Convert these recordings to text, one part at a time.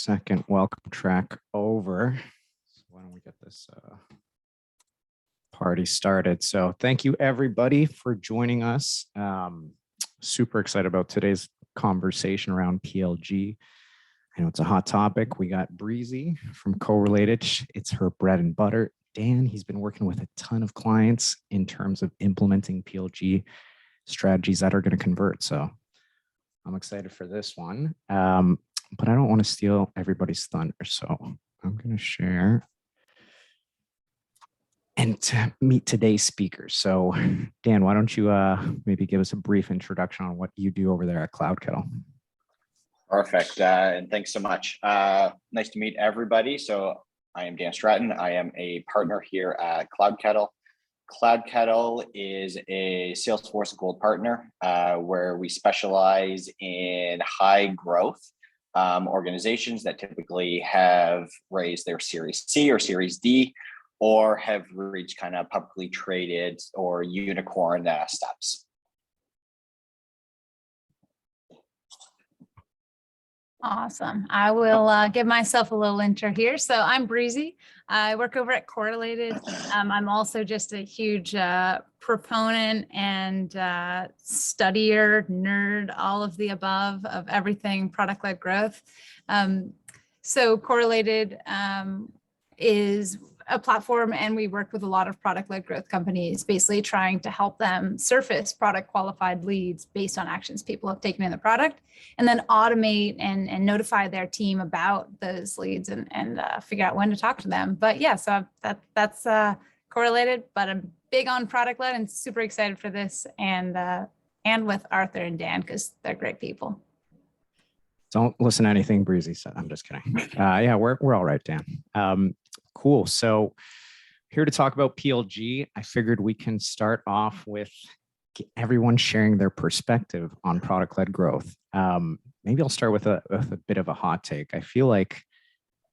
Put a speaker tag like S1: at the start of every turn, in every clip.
S1: second welcome track over. So why don't we get this party started? So thank you everybody for joining us. Super excited about today's conversation around PLG. I know it's a hot topic. We got Breezy from Correlated. It's her bread and butter. Dan, he's been working with a ton of clients in terms of implementing PLG strategies that are going to convert. So I'm excited for this one. But I don't want to steal everybody's thunder. So I'm going to share and to meet today's speakers. So Dan, why don't you maybe give us a brief introduction on what you do over there at CloudKettle?
S2: Perfect. And thanks so much. Nice to meet everybody. So I am Dan Stratton. I am a partner here at CloudKettle. CloudKettle is a Salesforce Gold partner where we specialize in high growth organizations that typically have raised their Series C or Series D or have reached kind of publicly traded or unicorn steps.
S3: Awesome. I will give myself a little intro here. So I'm Breezy. I work over at Correlated. I'm also just a huge proponent and studier, nerd, all of the above of everything product-led growth. So Correlated is a platform, and we work with a lot of product-led growth companies, basically trying to help them surface product qualified leads based on actions people have taken in the product, and then automate and notify their team about those leads and figure out when to talk to them. But yeah, so that's Correlated, but I'm big on product-led and super excited for this, and with Arthur and Dan, because they're great people.
S1: Don't listen to anything Breezy said. I'm just kidding. Yeah, we're all right, Dan. Cool. So here to talk about PLG, I figured we can start off with everyone sharing their perspective on product-led growth. Maybe I'll start with a bit of a hot take. I feel like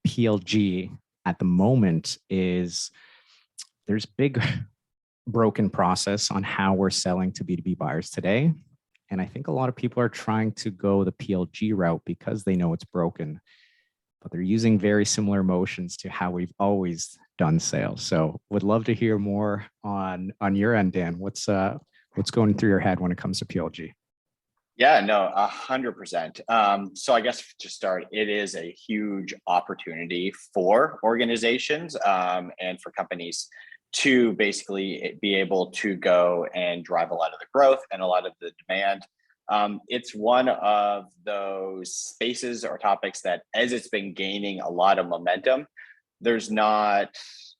S1: PLG at the moment there's big broken process on how we're selling to B2B buyers today. And I think a lot of people are trying to go the PLG route because they know it's broken, but they're using very similar motions to how we've always done sales. So would love to hear more on your end, Dan. What's going through your head when it comes to PLG?
S2: Yeah, no, 100%. So I guess to start, it is a huge opportunity for organizations and for companies to basically be able to go and drive a lot of the growth and a lot of the demand. It's one of those spaces or topics that, as it's been gaining a lot of momentum, there's not,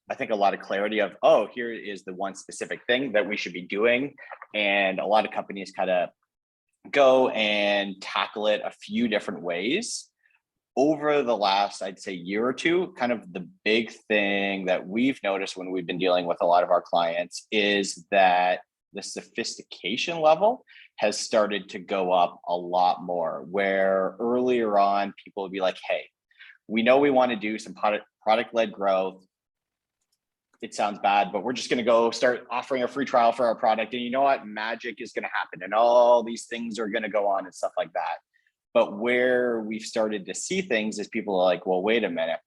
S2: I think, a lot of clarity of, oh, here is the one specific thing that we should be doing. And a lot of companies kind of go and tackle it a few different ways. Over the last, I'd say, year or two, kind of the big thing that we've noticed when we've been dealing with a lot of our clients is that the sophistication level has started to go up a lot more, where earlier on people would be like, hey, we know we want to do some product-led growth. It sounds bad, but we're just going to go start offering a free trial for our product. And you know what? Magic is going to happen and all these things are going to go on and stuff like that. But where we've started to see things is people are like, well, wait a minute.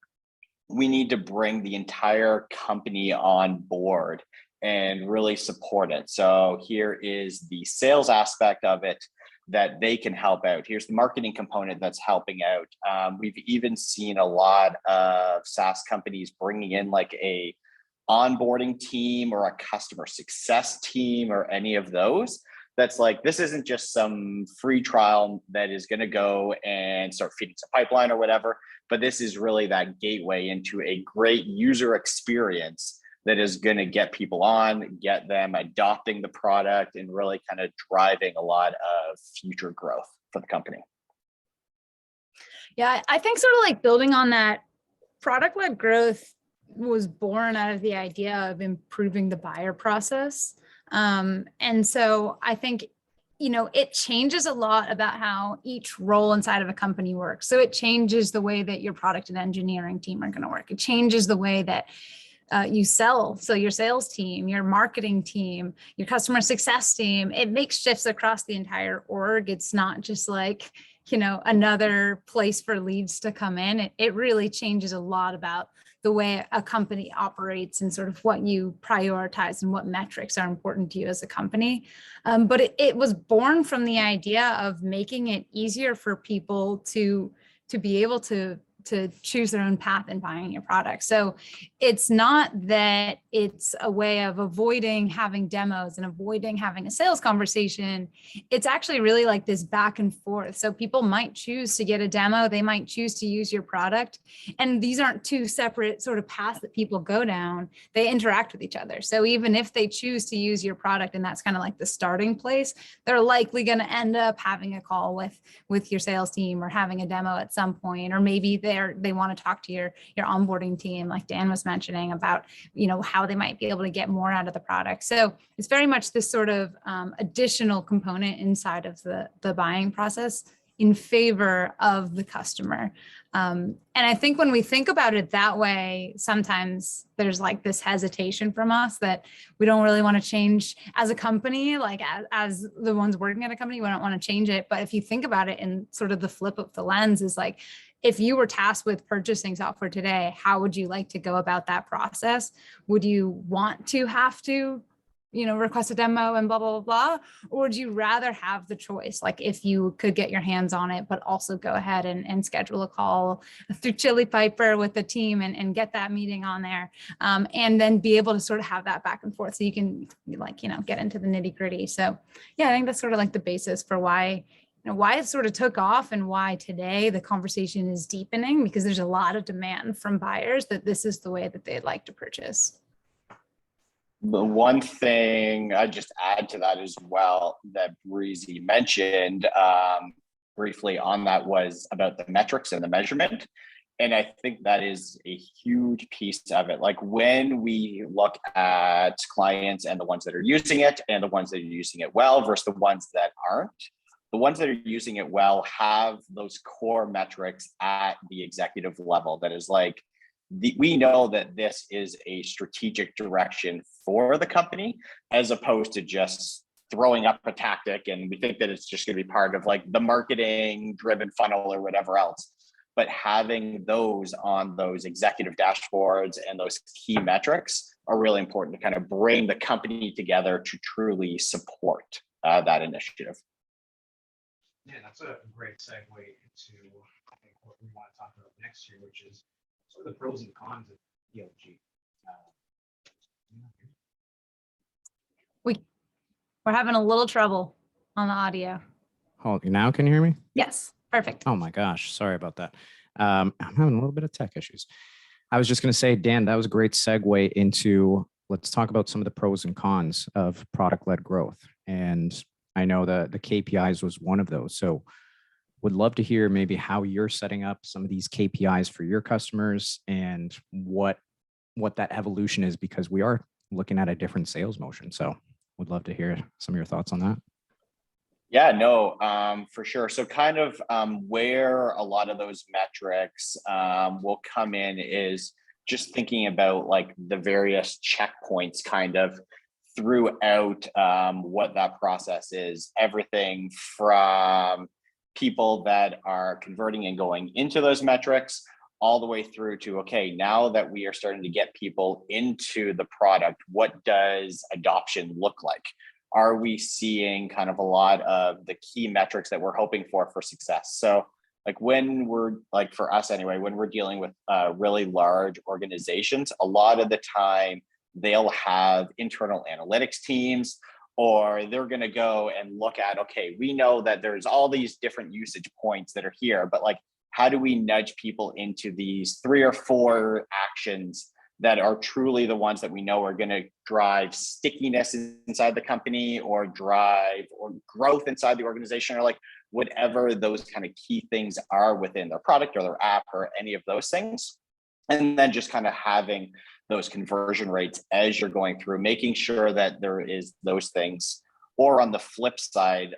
S2: We need to bring the entire company on board and really support it. So here is the sales aspect of it that they can help out. Here's the marketing component that's helping out. We've even seen a lot of SaaS companies bringing in like a onboarding team or a customer success team or any of those. That's like, this isn't just some free trial that is going to go and start feeding some pipeline or whatever, but this is really that gateway into a great user experience that is going to get people on, get them adopting the product, and really kind of driving a lot of future growth for the company.
S3: Yeah, I think sort of like building on that, product-led growth was born out of the idea of improving the buyer process. And so I think, it changes a lot about how each role inside of a company works. So it changes the way that your product and engineering team are going to work. It changes the way that you sell. So your sales team, your marketing team, your customer success team, it makes shifts across the entire org. It's not just like, another place for leads to come in. It really changes a lot about the way a company operates and sort of what you prioritize and what metrics are important to you as a company. But it was born from the idea of making it easier for people to be able to choose their own path in buying your product. So it's not that it's a way of avoiding having demos and avoiding having a sales conversation. It's actually really like this back and forth. So people might choose to get a demo. They might choose to use your product. And these aren't two separate sort of paths that people go down. They interact with each other. So even if they choose to use your product, and that's kind of like the starting place, they're likely going to end up having a call with your sales team or having a demo at some point, or maybe they want to talk to your onboarding team, like Dan was mentioning about, how they might be able to get more out of the product. So it's very much this sort of additional component inside of the buying process in favor of the customer. And I think when we think about it that way, sometimes there's like this hesitation from us that we don't really want to change as a company, like as the ones working at a company, we don't want to change it. But if you think about it in sort of the flip of the lens is like, if you were tasked with purchasing software today, how would you like to go about that process? Would you want to have to, request a demo and blah, blah, blah, blah? Or would you rather have the choice? Like if you could get your hands on it, but also go ahead and schedule a call through Chili Piper with the team and get that meeting on there. And then be able to sort of have that back and forth so you can get into the nitty gritty. So yeah, I think that's sort of like the basis for why it sort of took off and why today the conversation is deepening, because there's a lot of demand from buyers that this is the way that they'd like to purchase.
S2: The one thing I just add to that as well that Breezy mentioned briefly on that was about the metrics and the measurement. And I think that is a huge piece of it. Like when we look at clients and the ones that are using it and the ones that are using it well versus the ones that aren't, the ones that are using it well have those core metrics at the executive level that is like, we know that this is a strategic direction for the company, as opposed to just throwing up a tactic. And we think that it's just going to be part of like the marketing driven funnel or whatever else. But having those on those executive dashboards and those key metrics are really important to kind of bring the company together to truly support that initiative.
S4: Yeah, that's a great segue into I think what we want to talk about next year, which is sort of the pros and cons of PLG.
S3: We're having a little trouble on the audio.
S1: Oh, now can you hear me?
S3: Yes, perfect.
S1: Oh my gosh, sorry about that. I'm having a little bit of tech issues. I was just going to say, Dan, that was a great segue into let's talk about some of the pros and cons of product-led growth. And I know the KPIs was one of those. So would love to hear maybe how you're setting up some of these KPIs for your customers and what that evolution is, because we are looking at a different sales motion. So would love to hear some of your thoughts on that.
S2: Yeah, no, for sure. So kind of where a lot of those metrics will come in is just thinking about like the various checkpoints kind of throughout what that process is. Everything from people that are converting and going into those metrics all the way through to, okay, now that we are starting to get people into the product, what does adoption look like? Are we seeing kind of a lot of the key metrics that we're hoping for success? So like when we're like, for us anyway, when we're dealing with really large organizations, a lot of the time they'll have internal analytics teams, or they're going to go and look at, okay, we know that there's all these different usage points that are here, but like, how do we nudge people into these 3 or 4 actions that are truly the ones that we know are going to drive stickiness inside the company or drive or growth inside the organization, or like whatever those kind of key things are within their product or their app or any of those things. And then just kind of having those conversion rates as you're going through, making sure that there is those things. Or on the flip side,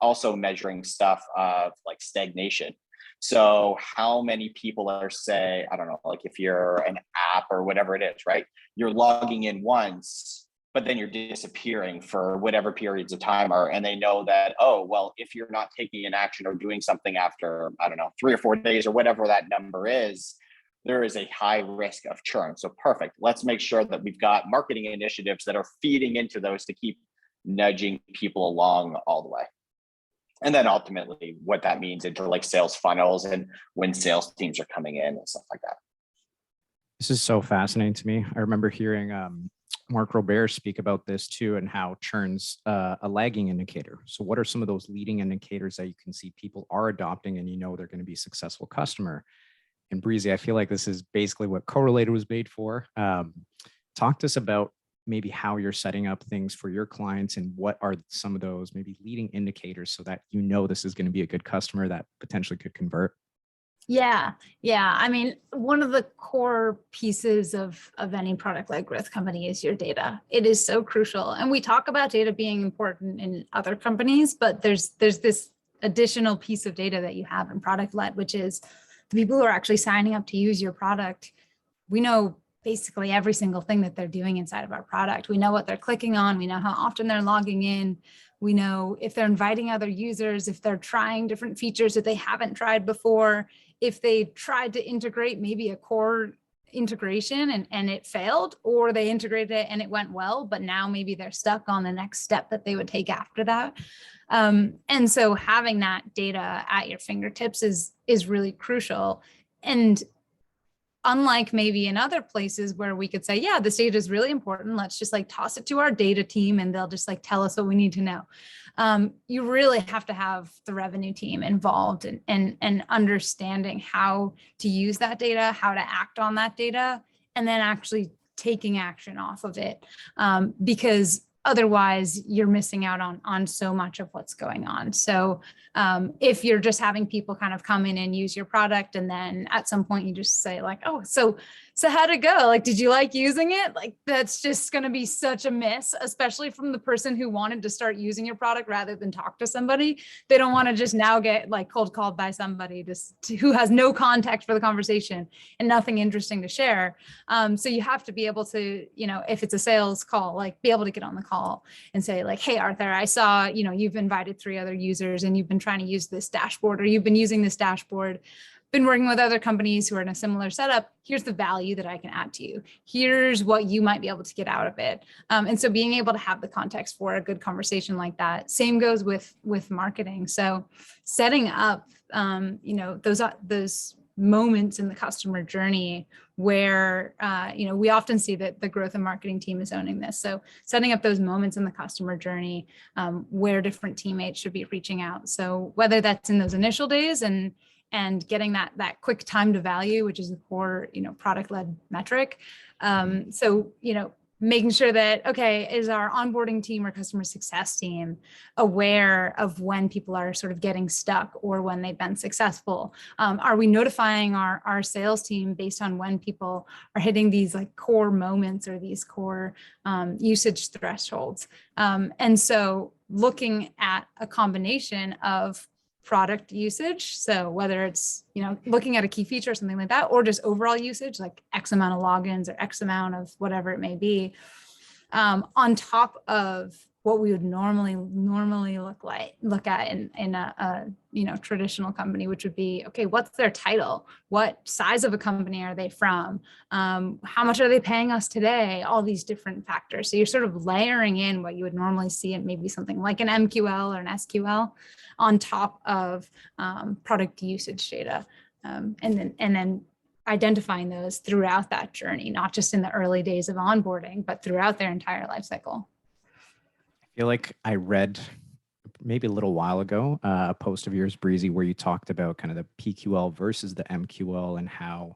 S2: also measuring stuff of like stagnation. So how many people are, say, I don't know, like if you're an app or whatever it is, right? You're logging in once, but then you're disappearing for whatever periods of time are, and they know that, oh, well, if you're not taking an action or doing something after, I don't know, 3 or 4 days or whatever that number is, there is a high risk of churn. So perfect. Let's make sure that we've got marketing initiatives that are feeding into those to keep nudging people along all the way. And then ultimately what that means into like sales funnels and when sales teams are coming in and stuff like that.
S1: This is so fascinating to me. I remember hearing Mark Robert speak about this too, and how churn's a lagging indicator. So what are some of those leading indicators that you can see people are adopting and you know they're going to be a successful customer? And Breezy, I feel like this is basically what Correlated was made for. Talk to us about maybe how you're setting up things for your clients and what are some of those maybe leading indicators so that you know this is going to be a good customer that potentially could convert.
S3: Yeah. I mean, one of the core pieces of any product-led growth company is your data. It is so crucial. And we talk about data being important in other companies, but there's this additional piece of data that you have in product-led, which is the people who are actually signing up to use your product. We know basically every single thing that they're doing inside of our product. We know what they're clicking on. We know how often they're logging in. We know if they're inviting other users, if they're trying different features that they haven't tried before, if they tried to integrate maybe a core integration and it failed, or they integrated it and it went well, but now maybe they're stuck on the next step that they would take after that. And so having that data at your fingertips is really crucial. And unlike maybe in other places where we could say, yeah, this data is really important, let's just like toss it to our data team and they'll just like tell us what we need to know. You really have to have the revenue team involved and understanding how to use that data, how to act on that data, and then actually taking action off of it. Because otherwise you're missing out on so much of what's going on. So if you're just having people kind of come in and use your product, and then at some point you just say like, oh, so how'd it go? Like, did you like using it? Like, that's just going to be such a miss, especially from the person who wanted to start using your product rather than talk to somebody. They don't want to just now get like cold called by somebody who has no context for the conversation and nothing interesting to share. So you have to be able to, if it's a sales call, like be able to get on the call and say like, hey, Arthur, I saw, you've invited 3 other users and you've been trying to use this dashboard, or you've been using this dashboard, been working with other companies who are in a similar setup. Here's the value that I can add to you. Here's what you might be able to get out of it. And so being able to have the context for a good conversation like that. Same goes with marketing. So setting up, those moments in the customer journey where, we often see that the growth and marketing team is owning this. So setting up those moments in the customer journey where different teammates should be reaching out. So whether that's in those initial days and getting that quick time to value, which is the core, product-led metric. So, making sure that, okay, is our onboarding team or customer success team aware of when people are sort of getting stuck or when they've been successful? Are we notifying our sales team based on when people are hitting these like core moments or these core usage thresholds? And so looking at a combination of product usage. So whether it's, looking at a key feature or something like that, or just overall usage, like X amount of logins or X amount of whatever it may be, on top of what we would normally look at in a traditional company, which would be, okay, what's their title? What size of a company are they from? How much are they paying us today? All these different factors. So you're sort of layering in what you would normally see in maybe something like an MQL or an SQL on top of product usage data, and then identifying those throughout that journey, not just in the early days of onboarding, but throughout their entire life cycle.
S1: I feel like I read maybe a little while ago a post of yours, Breezy, where you talked about kind of the PQL versus the MQL and how,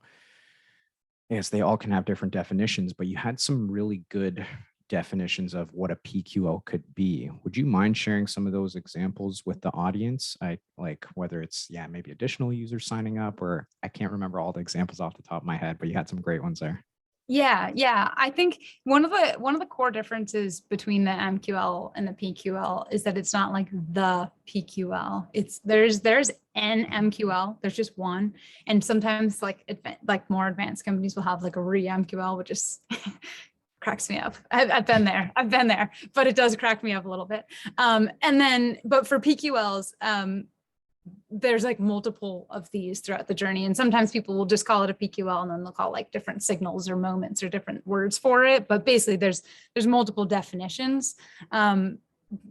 S1: yes, they all can have different definitions, but you had some really good definitions of what a PQL could be. Would you mind sharing some of those examples with the audience? Like whether it's, maybe additional users signing up, or I can't remember all the examples off the top of my head, but you had some great ones there.
S3: Yeah. I think one of the core differences between the MQL and the PQL is that it's not like the PQL. There's an MQL. There's just one, and sometimes like more advanced companies will have like a re-MQL, which is cracks me up. I've been there. I've been there, but it does crack me up a little bit. But for PQLs, there's like multiple of these throughout the journey. And sometimes people will just call it a PQL and then they'll call like different signals or moments or different words for it. But basically there's multiple definitions,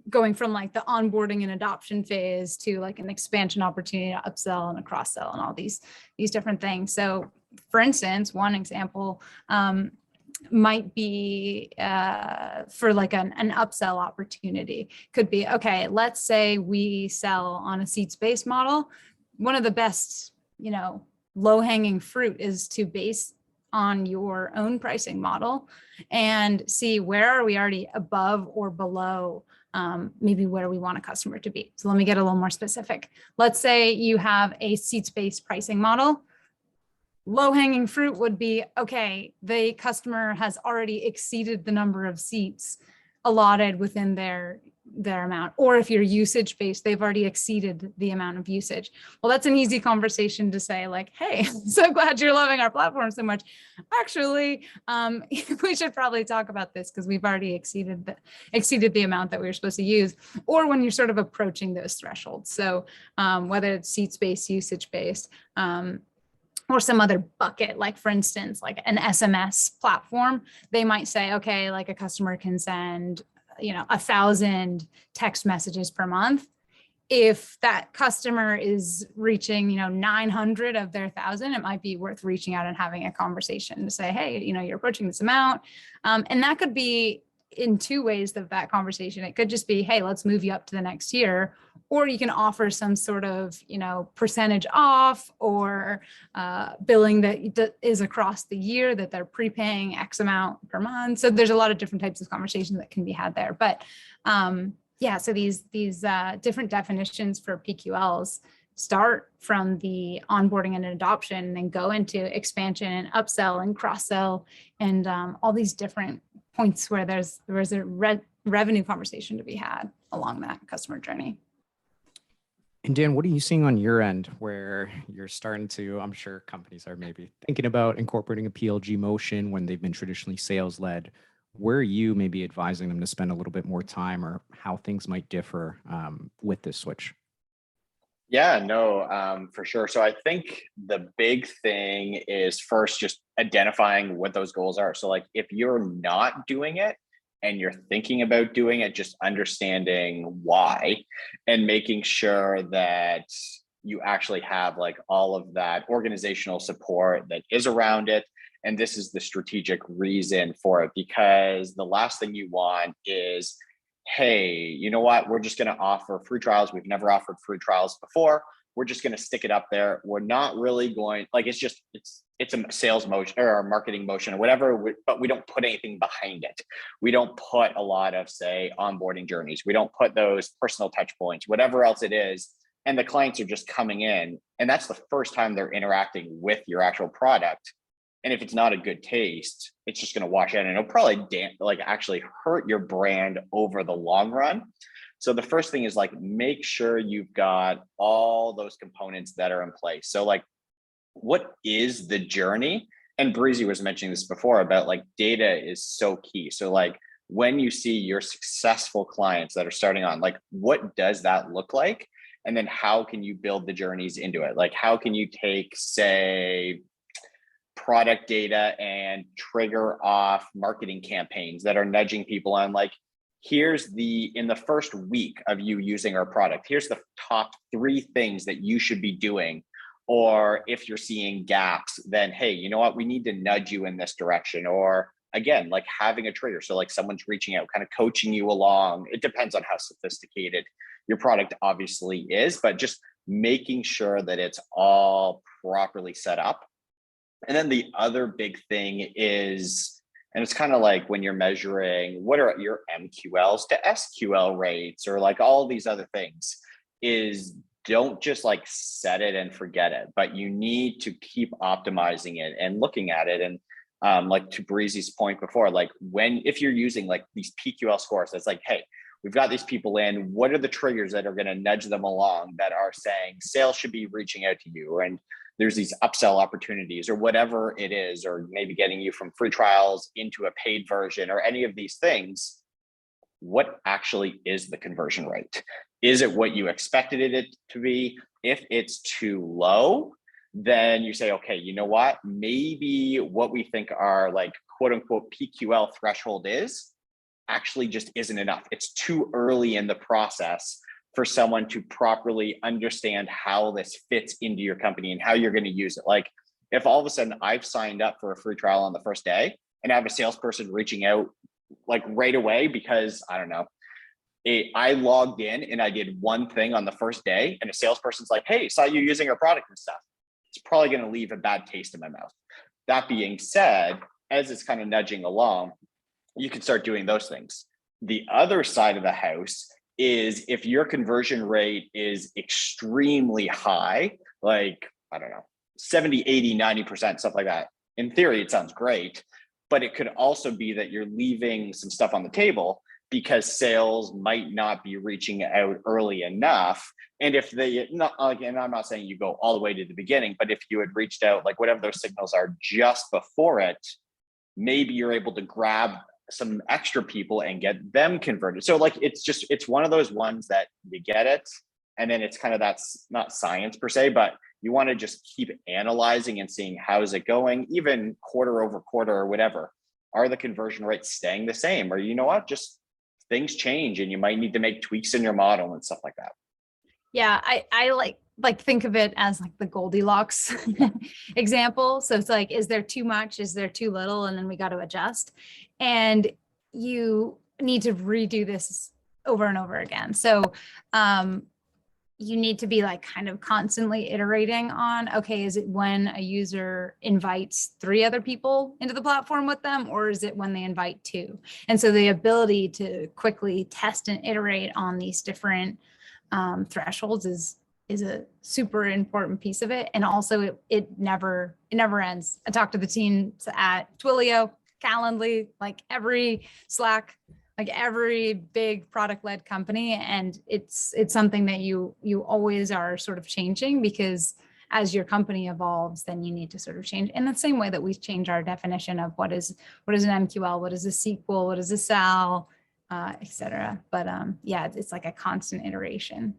S3: going from like the onboarding and adoption phase to like an expansion opportunity to upsell and a cross sell and all these different things. So for instance, one example, might be for like an upsell opportunity. Could be, okay, let's say we sell on a seats-based model. One of the best, low-hanging fruit is to base on your own pricing model and see where are we already above or below maybe where we want a customer to be. So let me get a little more specific. Let's say you have a seats-based pricing model. Low-hanging fruit would be, okay, the customer has already exceeded the number of seats allotted within their amount. Or if you're usage-based, they've already exceeded the amount of usage. Well, that's an easy conversation to say like, hey, so glad you're loving our platform so much. Actually, we should probably talk about this because we've already exceeded the amount that we were supposed to use. Or when you're sort of approaching those thresholds. So whether it's seats-based, usage-based, or some other bucket, like for instance, like an SMS platform, they might say, okay, like a customer can send, 1,000 text messages per month. If that customer is reaching, 900 of their 1,000, it might be worth reaching out and having a conversation to say, hey, you're approaching this amount. And that could be in two ways of that conversation. It could just be, hey, let's move you up to the next tier. Or you can offer some sort of, percentage off or billing that is across the year that they're prepaying X amount per month. So there's a lot of different types of conversations that can be had there. But so these different definitions for PQLs start from the onboarding and adoption and then go into expansion and upsell and cross-sell and all these different points where there's a revenue conversation to be had along that customer journey.
S1: And Dan, what are you seeing on your end where you're starting to, I'm sure companies are maybe thinking about incorporating a PLG motion when they've been traditionally sales led? Where are you maybe advising them to spend a little bit more time or how things might differ with this switch?
S2: Yeah, no, for sure. So I think the big thing is first just identifying what those goals are. So like if you're not doing it and you're thinking about doing it, just understanding why and making sure that you actually have like all of that organizational support that is around it. And this is the strategic reason for it, because the last thing you want is, hey, you know what? We're just going to offer free trials. We've never offered free trials before. We're just going to stick it up there. We're not really going, like, it's a sales motion or a marketing motion or whatever, but we don't put anything behind it. We don't put a lot of, say, onboarding journeys. We don't put those personal touch points, whatever else it is. And the clients are just coming in. And that's the first time they're interacting with your actual product. And if it's not a good taste, it's just going to wash out and it'll probably actually hurt your brand over the long run. So the first thing is like, make sure you've got all those components that are in place. So like, what is the journey? And Breezy was mentioning this before about like data is so key. So like when you see your successful clients that are starting on, like, what does that look like? And then how can you build the journeys into it? Like, how can you take, say, product data and trigger off marketing campaigns that are nudging people on like, in the first week of you using our product, here's the top 3 things that you should be doing. Or if you're seeing gaps, then, hey, you know what, we need to nudge you in this direction. Or again, like having a trigger. So like someone's reaching out, kind of coaching you along. It depends on how sophisticated your product obviously is, but just making sure that it's all properly set up. And then the other big thing is, and it's kind of like when you're measuring what are your MQLs to SQL rates or like all these other things, is don't just like set it and forget it, but you need to keep optimizing it and looking at it. And like to Breezy's point before, like if you're using like these PQL scores, it's like, hey, we've got these people in, what are the triggers that are going to nudge them along that are saying sales should be reaching out to you? And there's these upsell opportunities or whatever it is, or maybe getting you from free trials into a paid version or any of these things, what actually is the conversion rate? Is it what you expected it to be? If it's too low, then you say, okay, you know what? Maybe what we think our like quote unquote PQL threshold is actually just isn't enough. It's too early in the process for someone to properly understand how this fits into your company and how you're going to use it. Like if all of a sudden I've signed up for a free trial on the first day and I have a salesperson reaching out like right away because I don't know, I logged in and I did one thing on the first day and a salesperson's like, hey, saw you using our product and stuff. It's probably going to leave a bad taste in my mouth. That being said, as it's kind of nudging along, you can start doing those things. The other side of the house is if your conversion rate is extremely high, like, I don't know, 70, 80, 90%, stuff like that. In theory, it sounds great, but it could also be that you're leaving some stuff on the table because sales might not be reaching out early enough. And if they, not again, I'm not saying you go all the way to the beginning, but if you had reached out, like whatever those signals are just before it, maybe you're able to grab some extra people and get them converted. So like, it's one of those ones that you get it. And then it's kind of, that's not science per se, but you want to just keep analyzing and seeing how's it going, even quarter over quarter or whatever. Are the conversion rates staying the same? Or you know what, just things change and you might need to make tweaks in your model and stuff like that.
S3: Yeah, I like think of it as like the Goldilocks example. So it's like, is there too much? Is there too little? And then we got to adjust. And you need to redo this over and over again. So you need to be like kind of constantly iterating on, okay, is it when a user invites 3 other people into the platform with them, or is it when they invite 2? And so the ability to quickly test and iterate on these different thresholds is a super important piece of it. And also it never ends. I talked to the teams at Twilio, Calendly, like every Slack, like every big product-led company. And it's something that you always are sort of changing, because as your company evolves, then you need to sort of change in the same way that we change our definition of what is an MQL, what is a SQL, what is a SAL, et cetera. But yeah, it's like a constant iteration.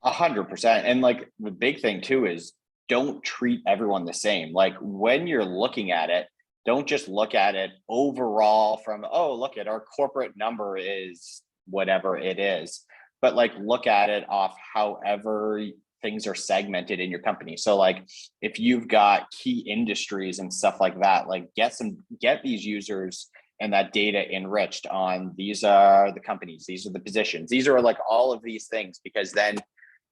S2: 100%. And like the big thing too is don't treat everyone the same. Like when you're looking at it, don't just look at it overall from, oh, look at our corporate number is whatever it is, but like look at it off however things are segmented in your company. So like if you've got key industries and stuff like that, like get these users and that data enriched on, these are the companies, these are the positions, these are like all of these things, because then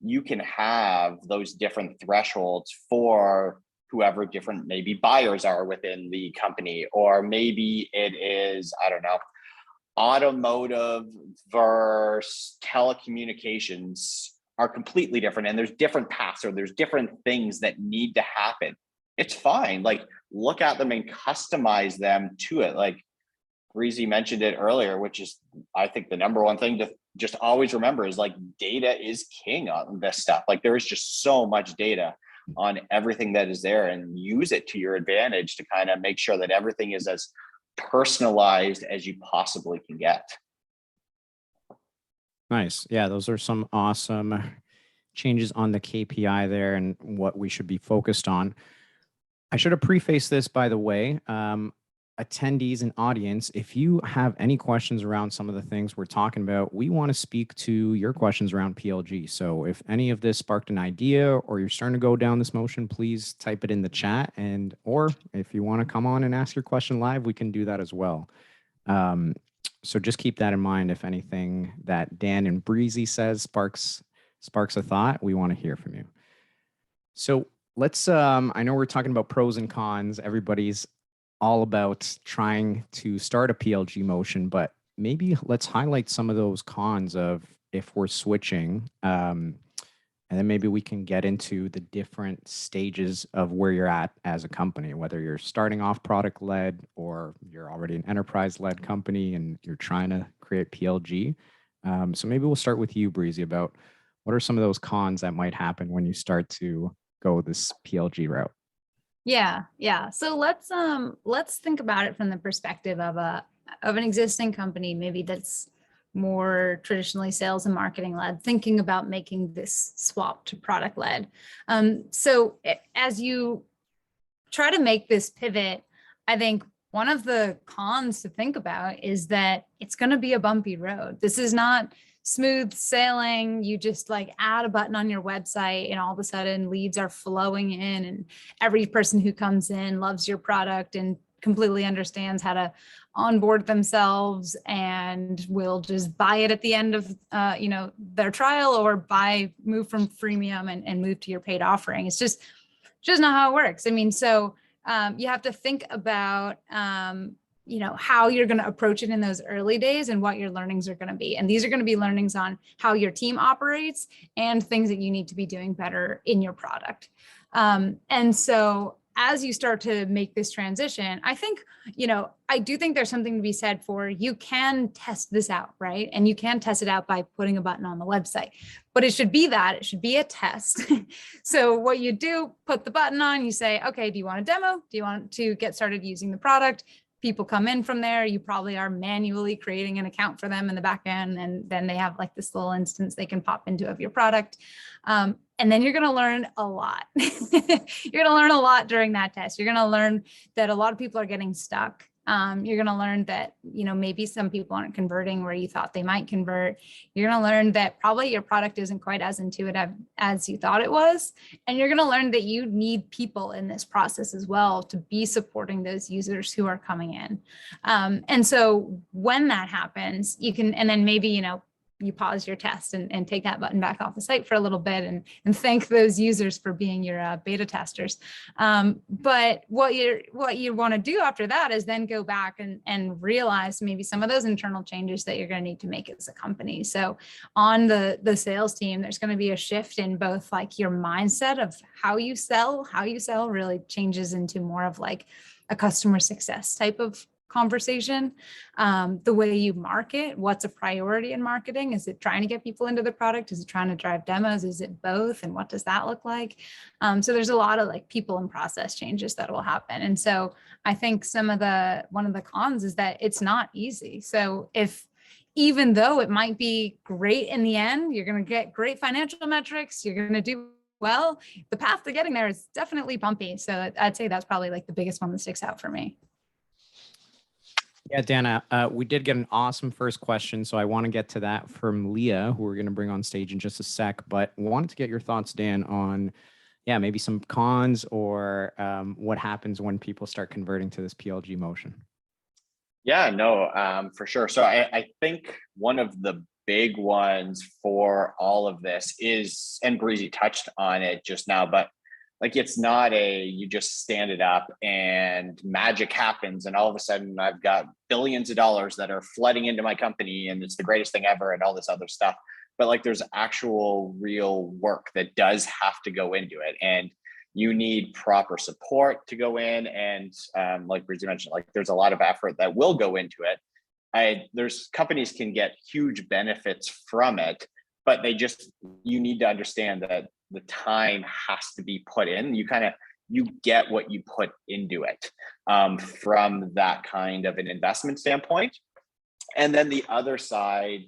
S2: you can have those different thresholds for whoever different maybe buyers are within the company, or maybe it is, I don't know, automotive versus telecommunications are completely different, and there's different paths or there's different things that need to happen. It's fine. Like look at them and customize them to it. Like Breezy mentioned it earlier, which is I think the number one thing to just always remember is like data is king on this stuff. Like there is just so much data on everything that is there, and use it to your advantage to kind of make sure that everything is as personalized as you possibly can get.
S1: Nice. Yeah, those are some awesome changes on the KPI there and what we should be focused on. I should have prefaced this, by the way. Attendees and audience, if you have any questions around some of the things we're talking about, we want to speak to your questions around PLG. So if any of this sparked an idea or you're starting to go down this motion, please type it in the chat. And or if you want to come on and ask your question live, we can do that as well. So just keep that in mind. If anything that Dan and Breezy says sparks a thought, we want to hear from you. So let's, I know we're talking about pros and cons. Everybody's all about trying to start a PLG motion, but maybe let's highlight some of those cons of if we're switching, and then maybe we can get into the different stages of where you're at as a company, whether you're starting off product led or you're already an enterprise led company and you're trying to create PLG. So maybe we'll start with you, Breezy, about what are some of those cons that might happen when you start to go this PLG route?
S3: Yeah. So let's think about it from the perspective of an existing company, maybe that's more traditionally sales and marketing led, thinking about making this swap to product led. So as you try to make this pivot, I think one of the cons to think about is that it's going to be a bumpy road. This is not smooth sailing. You just like add a button on your website and all of a sudden leads are flowing in, and every person who comes in loves your product and completely understands how to onboard themselves and will just buy it at the end of their trial, or move from freemium and move to your paid offering. It's just not how it works. I mean, so you have to think about how you're going to approach it in those early days and what your learnings are going to be. And these are going to be learnings on how your team operates and things that you need to be doing better in your product. And so as you start to make this transition, I think, I do think there's something to be said for, you can test this out, right? And you can test it out by putting a button on the website, but it should be a test. So what you do, put the button on, you say, okay, do you want a demo? Do you want to get started using the product? People come in from there. You probably are manually creating an account for them in the back end. And then they have like this little instance they can pop into of your product. And then you're going to learn a lot. You're going to learn a lot during that test. You're going to learn that a lot of people are getting stuck. You're going to learn that, maybe some people aren't converting where you thought they might convert. You're going to learn that probably your product isn't quite as intuitive as you thought it was. And you're going to learn that you need people in this process as well to be supporting those users who are coming in. And so when that happens, you can, and then maybe, you pause your test and take that button back off the site for a little bit and thank those users for being your beta testers. But what you want to do after that is then go back and realize maybe some of those internal changes that you're going to need to make as a company. So on the sales team, there's going to be a shift in both like your mindset of how you sell really changes into more of like a customer success type of conversation. The way you market, what's a priority in marketing? Is it trying to get people into the product? Is it trying to drive demos? Is it both? And what does that look like? So there's a lot of like people and process changes that will happen. And so I think one of the cons is that it's not easy. So even though it might be great in the end, you're going to get great financial metrics, you're going to do well, the path to getting there is definitely bumpy. So I'd say that's probably like the biggest one that sticks out for me.
S1: Yeah, Dana, we did get an awesome first question, so I want to get to that from Leah, who we're going to bring on stage in just a sec, but wanted to get your thoughts, Dan, on, maybe some cons or what happens when people start converting to this PLG motion.
S2: Yeah, no, for sure. So I think one of the big ones for all of this is, and Breezy touched on it just now, but like, it's not you just stand it up and magic happens and all of a sudden I've got billions of dollars that are flooding into my company and it's the greatest thing ever and all this other stuff. But like, there's actual real work that does have to go into it, and you need proper support to go in. And like Breezy mentioned, like there's a lot of effort that will go into it. There's companies can get huge benefits from it, but you need to understand that the time has to be put in. You get what you put into it from that kind of an investment standpoint. And then the other side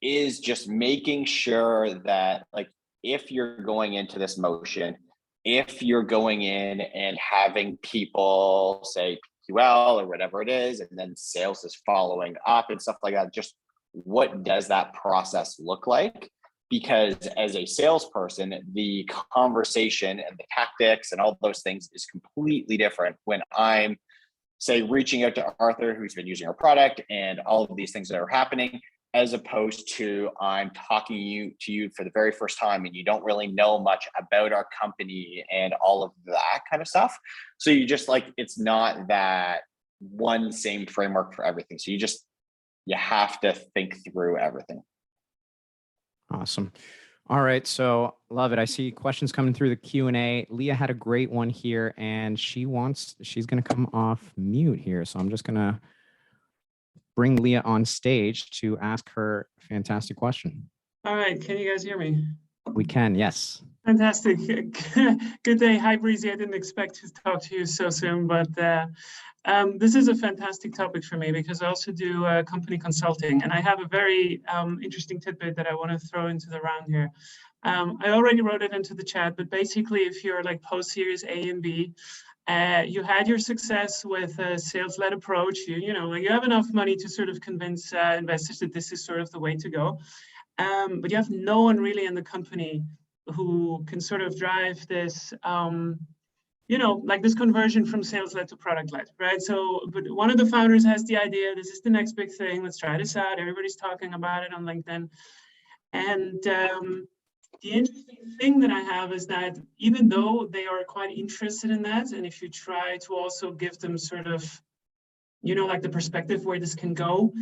S2: is just making sure that, like, if you're going into this motion, if you're going in and having people say PQL or whatever it is, and then sales is following up and stuff like that, just what does that process look like? Because as a salesperson, the conversation and the tactics and all those things is completely different when I'm, say, reaching out to Arthur, who's been using our product and all of these things that are happening, as opposed to I'm talking to you for the very first time and you don't really know much about our company and all of that kind of stuff. So you just like, it's not that one same framework for everything. So you have to think through everything.
S1: Awesome. All right. So love it. I see questions coming through the Q&A. Leah had a great one here and she's going to come off mute here. So I'm just going to bring Leah on stage to ask her fantastic question.
S5: All right. Can you guys hear me?
S1: We can. Yes.
S5: Fantastic. Good day. Hi, Breezy. I didn't expect to talk to you so soon, but this is a fantastic topic for me because I also do company consulting, and I have a very interesting tidbit that I want to throw into the round here. I already wrote it into the chat, but basically, if you're like post-series A and B, you had your success with a sales-led approach. You know, like you have enough money to sort of convince investors that this is sort of the way to go. But you have no one really in the company who can sort of drive this, you know, like this conversion from sales-led to product-led, right? So, but one of the founders has the idea, this is the next big thing, let's try this out. Everybody's talking about it on LinkedIn. And the interesting thing that I have is that even though they are quite interested in that, and if you try to also give them sort of, you know, like the perspective where this can go,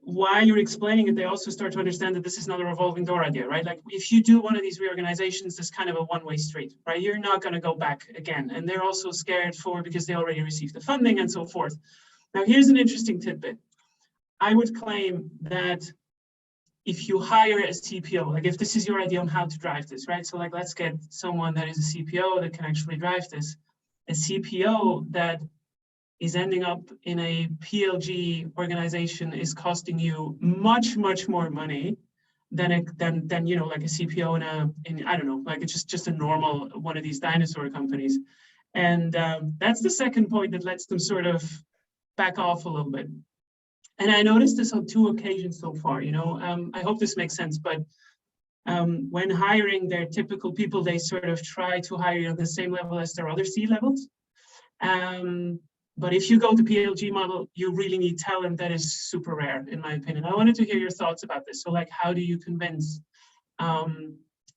S5: while you're explaining it, they also start to understand that this is not a revolving door idea, right? Like if you do one of these reorganizations, it's kind of a one-way street, right? You're not going to go back again. And they're also scared because they already received the funding and so forth. Now, here's an interesting tidbit. I would claim that if you hire a CPO, like if this is your idea on how to drive this, right? So like, let's get someone that is a CPO that can actually drive this. A CPO that is ending up in a PLG organization is costing you much, much more money than you know, like a CPO in I don't know, like it's just a normal one of these dinosaur companies. And that's the second point that lets them sort of back off a little bit. And I noticed this on 2 occasions so far, you know, I hope this makes sense, but when hiring their typical people, they sort of try to hire at the same level as their other C-levels. But if you go to PLG model, you really need talent that is super rare, in my opinion. I wanted to hear your thoughts about this. So like, how do you convince,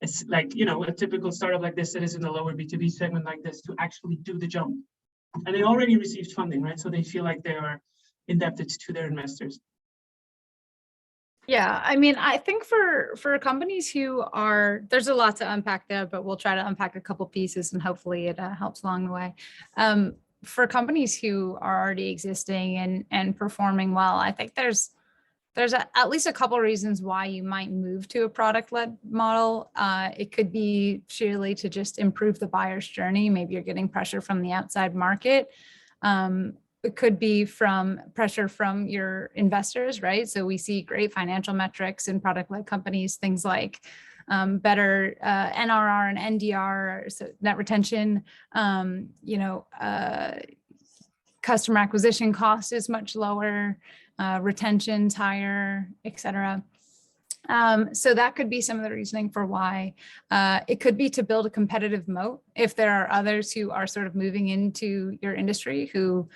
S5: it's like, you know, a typical startup like this that is in the lower B2B segment like this to actually do the jump? And they already received funding, right? So they feel like they are indebted to their investors.
S3: Yeah, I mean, I think for companies who are, there's a lot to unpack there, but we'll try to unpack a couple pieces and hopefully it helps along the way. For companies who are already existing and performing well, I think there's at least a couple reasons why you might move to a product-led model. It could be surely to just improve the buyer's journey. Maybe you're getting pressure from the outside market. It could be from pressure from your investors, right? So we see great financial metrics in product-led companies, things like better NRR and NDR, so net retention, you know, customer acquisition cost is much lower, retention's higher, et cetera. So that could be some of the reasoning for why. It could be to build a competitive moat. If there are others who are sort of moving into your industry who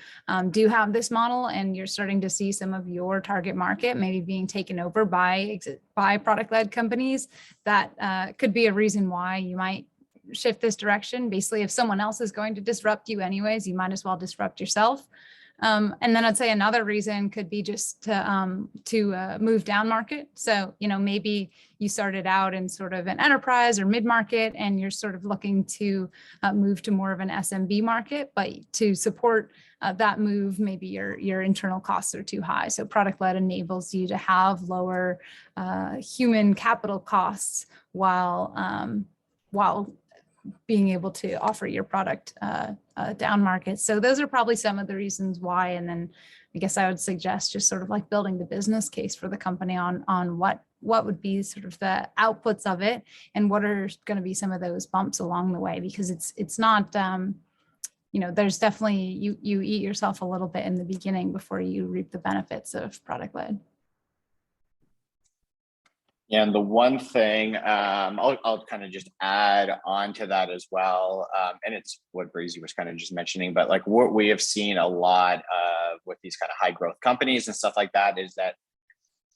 S3: do have this model and you're starting to see some of your target market maybe being taken over by product-led companies, that could be a reason why you might shift this direction. Basically, if someone else is going to disrupt you anyways, you might as well disrupt yourself. And then I'd say another reason could be just to move down market. So, you know, maybe you started out in sort of an enterprise or mid-market and you're sort of looking to move to more of an SMB market, but to support that move, maybe your internal costs are too high. So product-led enables you to have lower human capital costs while being able to offer your product down market. So those are probably some of the reasons why. And then I guess I would suggest just sort of like building the business case for the company on what would be sort of the outputs of it and what are going to be some of those bumps along the way, because it's not, you know, there's definitely, you eat yourself a little bit in the beginning before you reap the benefits of product-led.
S2: And the one thing I'll kind of just add on to that as well, and it's what Breezy was kind of just mentioning, but like what we have seen a lot with these kind of high growth companies and stuff like that is that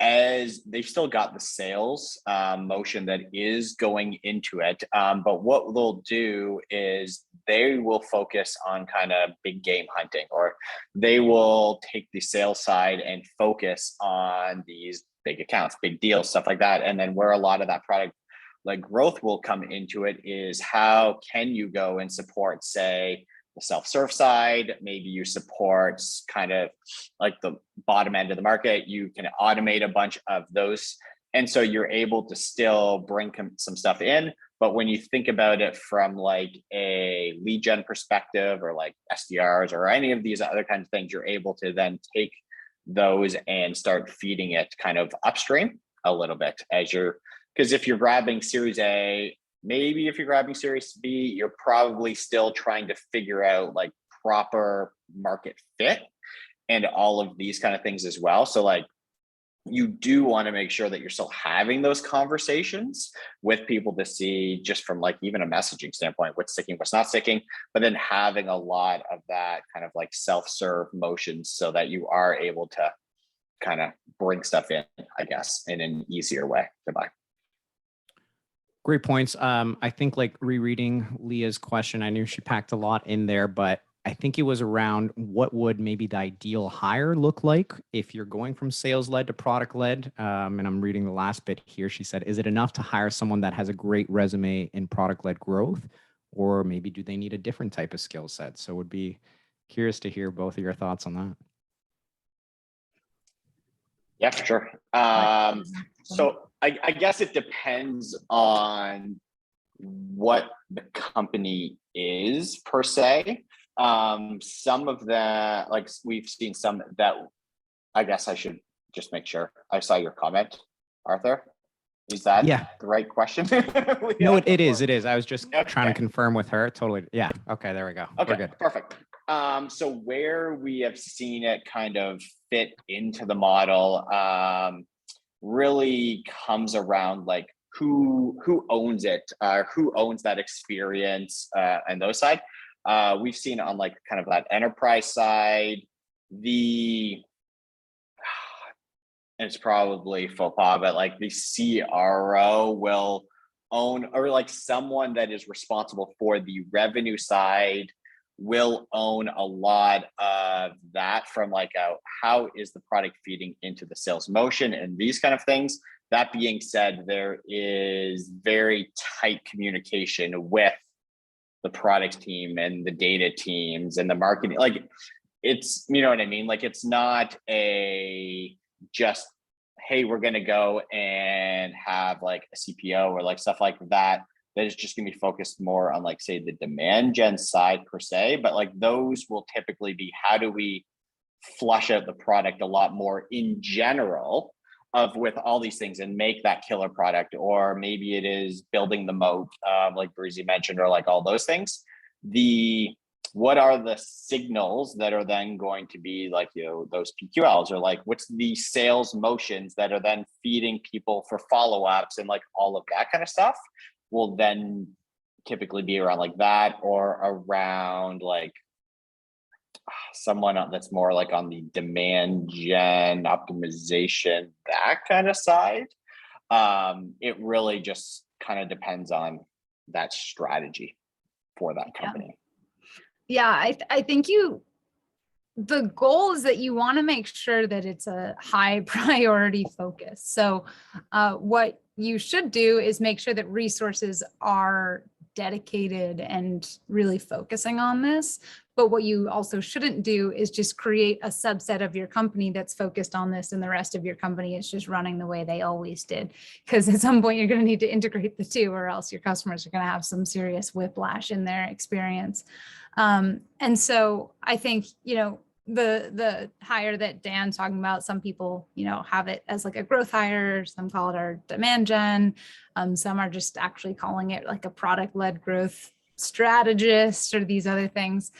S2: as they've still got the sales motion that is going into it, but what they'll do is they will focus on kind of big game hunting, or they will take the sales side and focus on these big accounts, big deals, stuff like that. And then where a lot of that product like growth will come into it is how can you go and support, say, the self-serve side, maybe you support kind of like the bottom end of the market, you can automate a bunch of those And so you're able to still bring some stuff in. But when you think about it from like a lead gen perspective or like SDRs or any of these other kinds of things, you're able to then take those and start feeding it kind of upstream a little bit because if you're grabbing Series A, maybe if you're grabbing Series B, you're probably still trying to figure out like proper market fit and all of these kind of things as well. So like, you do want to make sure that you're still having those conversations with people to see just from like even a messaging standpoint, what's sticking, what's not sticking, but then having a lot of that kind of like self-serve motions so that you are able to kind of bring stuff in, I guess, in an easier way to buy.
S1: Great points. I think like rereading Leah's question, I knew she packed a lot in there, but I think it was around what would maybe the ideal hire look like if you're going from sales-led to product-led. And I'm reading the last bit here. She said, is it enough to hire someone that has a great resume in product-led growth? Or maybe do they need a different type of skill set? So would be curious to hear both of your thoughts on that.
S2: Yeah, for sure. So I guess it depends on what the company is per se. Some of the, like we've seen some that, I guess I should just make sure I saw your comment, Arthur. Is that the right question?
S1: No, it is. It is. I was just trying to confirm with her. Totally. Yeah. Okay. There we go.
S2: Okay.
S1: We're good.
S2: Perfect. So where we have seen it kind of fit into the model, really comes around like who owns it, who owns that experience, and those side. We've seen on like kind of that enterprise side, and it's probably faux pas, but like the CRO will own, or like someone that is responsible for the revenue side will own a lot of that from like how is the product feeding into the sales motion and these kind of things. That being said, there is very tight communication with the product team and the data teams and the marketing. Like it's, you know what I mean? Like it's not just, hey, we're going to go and have like a CPO or like stuff like that. That is just going to be focused more on like, say, the demand gen side per se, but like those will typically be, how do we flush out the product a lot more in general with all these things and make that killer product, or maybe it is building the moat, like Breezy mentioned, or like all those things. What are the signals that are then going to be like, you know, those PQLs, or like what's the sales motions that are then feeding people for follow-ups and like all of that kind of stuff will then typically be around like that, or around like someone that's more like on the demand gen optimization, that kind of side. It really just kind of depends on that strategy for that company.
S3: Yeah, I think the goal is that you want to make sure that it's a high priority focus. So what you should do is make sure that resources are dedicated and really focusing on this. But what you also shouldn't do is just create a subset of your company that's focused on this and the rest of your company is just running the way they always did. Because at some point you're going to need to integrate the two, or else your customers are going to have some serious whiplash in their experience. And so I think, you know, the hire that Dan's talking about, some people, you know, have it as like a growth hire, some call it our demand gen, some are just actually calling it like a product-led growth strategist or these other things.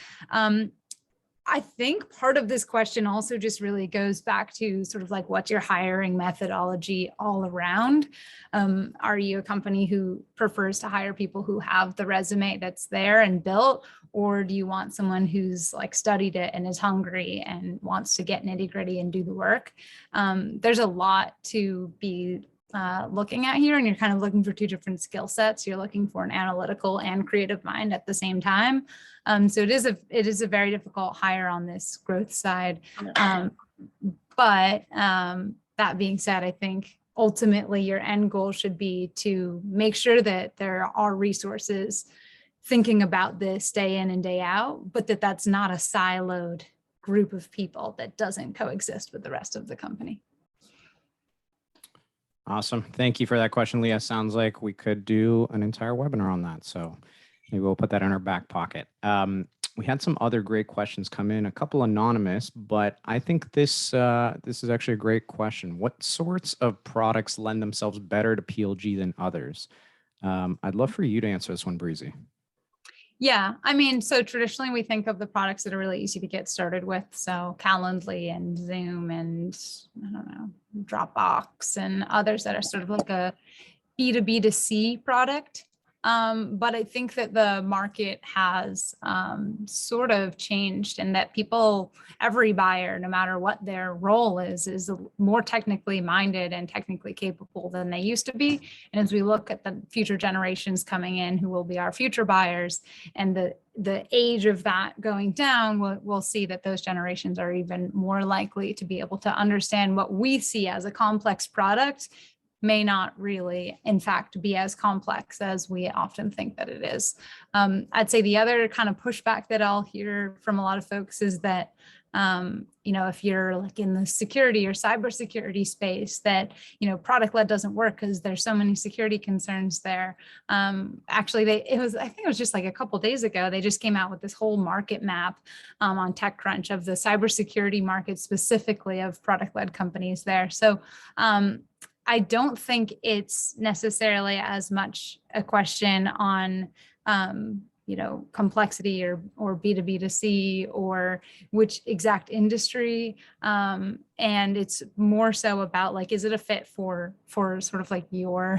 S3: I think part of this question also just really goes back to sort of like, what's your hiring methodology all around? Are you a company who prefers to hire people who have the resume that's there and built, or do you want someone who's like studied it and is hungry and wants to get nitty gritty and do the work? There's a lot to be looking at here, and you're kind of looking for two different skill sets. You're looking for an analytical and creative mind at the same time. So it is a very difficult hire on this growth side. But that being said, I think ultimately your end goal should be to make sure that there are resources thinking about this day in and day out, but that's not a siloed group of people that doesn't coexist with the rest of the company.
S1: Awesome. Thank you for that question, Leah. Sounds like we could do an entire webinar on that. So maybe we'll put that in our back pocket. We had some other great questions come in, a couple anonymous, but I think this is actually a great question. What sorts of products lend themselves better to PLG than others? I'd love for you to answer this one, Breezy.
S3: Yeah, I mean, so traditionally we think of the products that are really easy to get started with. So Calendly and Zoom and I don't know, Dropbox and others that are sort of like a B2B2C product. But I think that the market has sort of changed and that people, every buyer, no matter what their role is more technically minded and technically capable than they used to be. And as we look at the future generations coming in who will be our future buyers and the age of that going down, we'll see that those generations are even more likely to be able to understand what we see as a complex product may not really, in fact, be as complex as we often think that it is. I'd say the other kind of pushback that I'll hear from a lot of folks is that, if you're like in the security or cybersecurity space, that, product-led doesn't work because there's so many security concerns there. Actually, I think it was just like a couple of days ago, they just came out with this whole market map on TechCrunch of the cybersecurity market, specifically of product-led companies there. So, I don't think it's necessarily as much a question on, complexity or B2B2C or which exact industry. And it's more so about like, is it a fit for sort of like your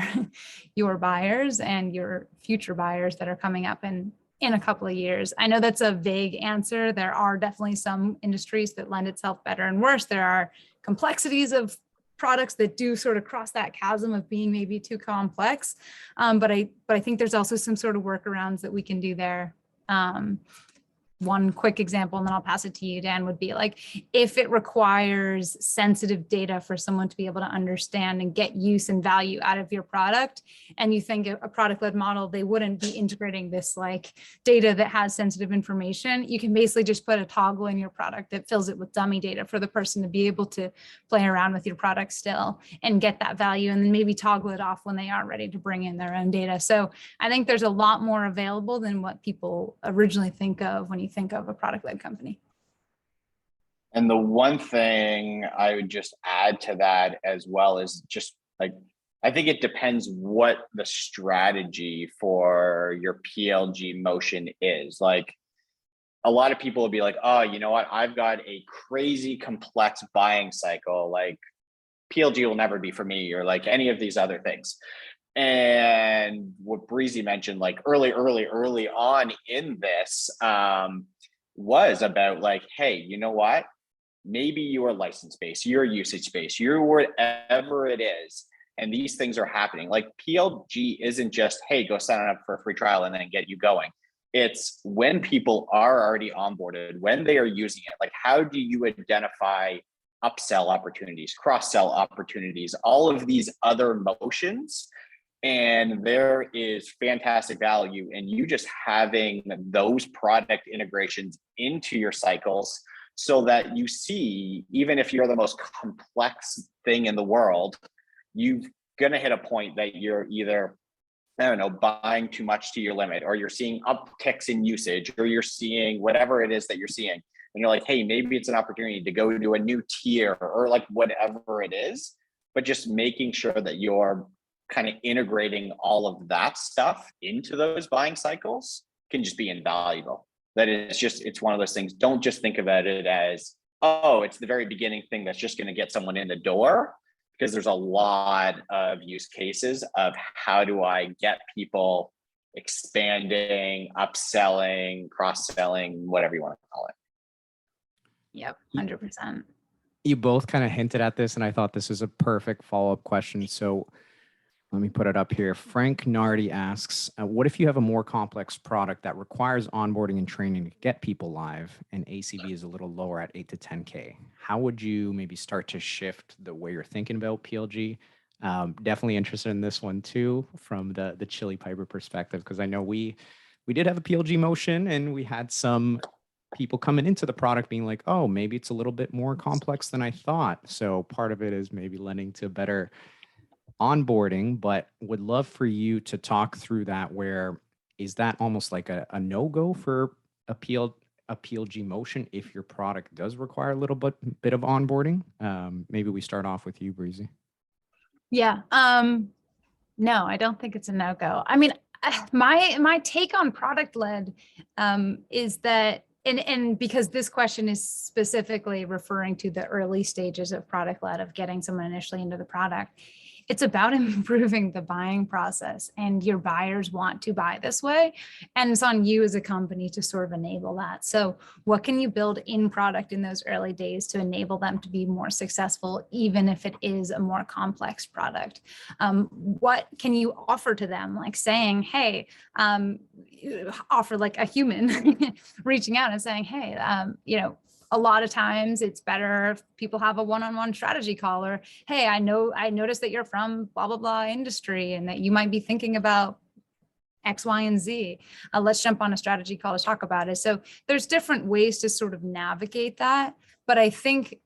S3: buyers and your future buyers that are coming up in a couple of years? I know that's a vague answer. There are definitely some industries that lend itself better and worse. There are complexities of products that do sort of cross that chasm of being maybe too complex. But I think there's also some sort of workarounds that we can do there. One quick example, and then I'll pass it to you, Dan, would be like, if it requires sensitive data for someone to be able to understand and get use and value out of your product, and you think a product-led model, they wouldn't be integrating this like data that has sensitive information, you can basically just put a toggle in your product that fills it with dummy data for the person to be able to play around with your product still and get that value, and then maybe toggle it off when they are ready to bring in their own data. So I think there's a lot more available than what people originally think of when you think of a product-led company.
S2: And the one thing I would just add to that as well is just like, I think it depends what the strategy for your PLG motion is. Like, a lot of people will be like, oh, you know what? I've got a crazy complex buying cycle. Like, PLG will never be for me, or like any of these other things. And what Breezy mentioned, like early on in this, was about like, hey, you know what? Maybe your license base, your usage base, your whatever it is, and these things are happening. Like, PLG isn't just, hey, go sign up for a free trial and then get you going. It's when people are already onboarded, when they are using it, like, how do you identify upsell opportunities, cross-sell opportunities, all of these other motions? And there is fantastic value in you just having those product integrations into your cycles, so that you see, even if you're the most complex thing in the world, you're going to hit a point that you're either, I don't know, buying too much to your limit, or you're seeing upticks in usage, or you're seeing whatever it is that you're seeing. And you're like, hey, maybe it's an opportunity to go to a new tier, or like whatever it is, but just making sure that you're kind of integrating all of that stuff into those buying cycles can just be invaluable. That it's one of those things. Don't just think about it as, oh, it's the very beginning thing that's just going to get someone in the door, because there's a lot of use cases of how do I get people expanding, upselling, cross-selling, whatever you want to call it.
S3: Yep, 100%.
S1: You both kind of hinted at this, and I thought this is a perfect follow-up question. So let me put it up here. Frank Nardi asks, what if you have a more complex product that requires onboarding and training to get people live, and ACV is a little lower at 8 to 10K? How would you maybe start to shift the way you're thinking about PLG? Definitely interested in this one too, from the Chili Piper perspective, because I know we did have a PLG motion, and we had some people coming into the product being like, oh, maybe it's a little bit more complex than I thought. So part of it is maybe lending to better onboarding, but would love for you to talk through that. Where is that almost like a no-go for a PLG motion if your product does require a little bit of onboarding? Maybe we start off with you, Breezy.
S3: Yeah. No, I don't think it's a no-go. I mean, my take on product led is that, and because this question is specifically referring to the early stages of product led, of getting someone initially into the product, it's about improving the buying process, and your buyers want to buy this way. And it's on you as a company to sort of enable that. So what can you build in product in those early days to enable them to be more successful, even if it is a more complex product? What can you offer to them? Like saying, hey, offer like a human reaching out and saying, hey, a lot of times it's better if people have a one-on-one strategy call, or, hey, I noticed that you're from blah, blah, blah industry and that you might be thinking about X, Y, and Z. Let's jump on a strategy call to talk about it. So there's different ways to sort of navigate that. But I think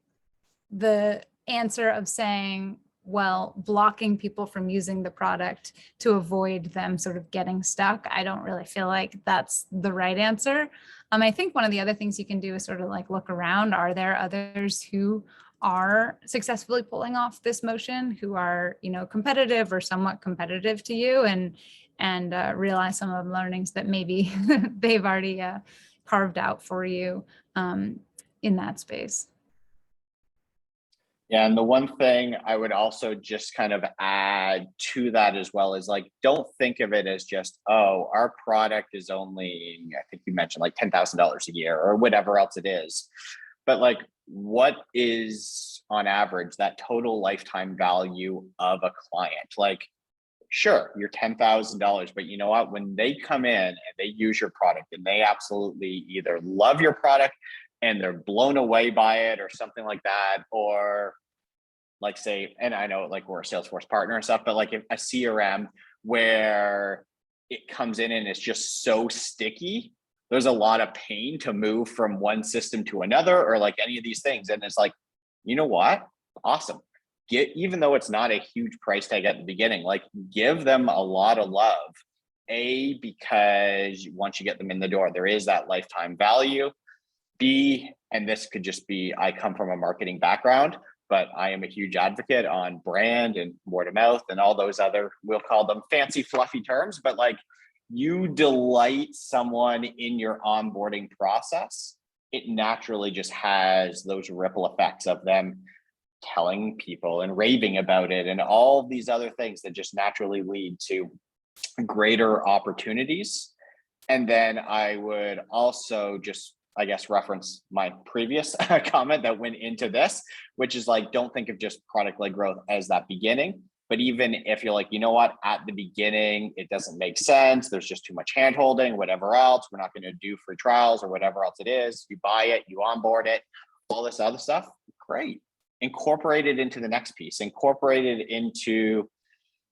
S3: the answer of saying, well, blocking people from using the product to avoid them sort of getting stuck, I don't really feel like that's the right answer. I think one of the other things you can do is sort of like look around. Are there others who are successfully pulling off this motion, who are, competitive or somewhat competitive to you, and realize some of the learnings that maybe they've already carved out for you in that space.
S2: Yeah, and the one thing I would also just kind of add to that as well is, like, don't think of it as just, oh, our product is only, I think you mentioned like $10,000 a year or whatever else it is. But like, what is on average that total lifetime value of a client? Like, sure, you're $10,000, but you know what? When they come in and they use your product and they absolutely either love your product and they're blown away by it or something like that, or like say, and I know like we're a Salesforce partner and stuff, but like if a CRM where it comes in and it's just so sticky, there's a lot of pain to move from one system to another, or like any of these things. And it's like, you know what? Awesome. Even though it's not a huge price tag at the beginning, like give them a lot of love. Because once you get them in the door, there is that lifetime value. B, and this could just be, I come from a marketing background, but I am a huge advocate on brand and word of mouth and all those other, we'll call them fancy, fluffy terms, but like you delight someone in your onboarding process, it naturally just has those ripple effects of them telling people and raving about it and all these other things that just naturally lead to greater opportunities. And then I would also just, I guess, reference my previous comment that went into this, which is like, don't think of just product-led growth as that beginning. But even if you're like, you know what, at the beginning, it doesn't make sense. There's just too much hand-holding, whatever else. We're not going to do free trials or whatever else it is. You buy it, you onboard it, all this other stuff. Great. Incorporate it into the next piece. Incorporate it into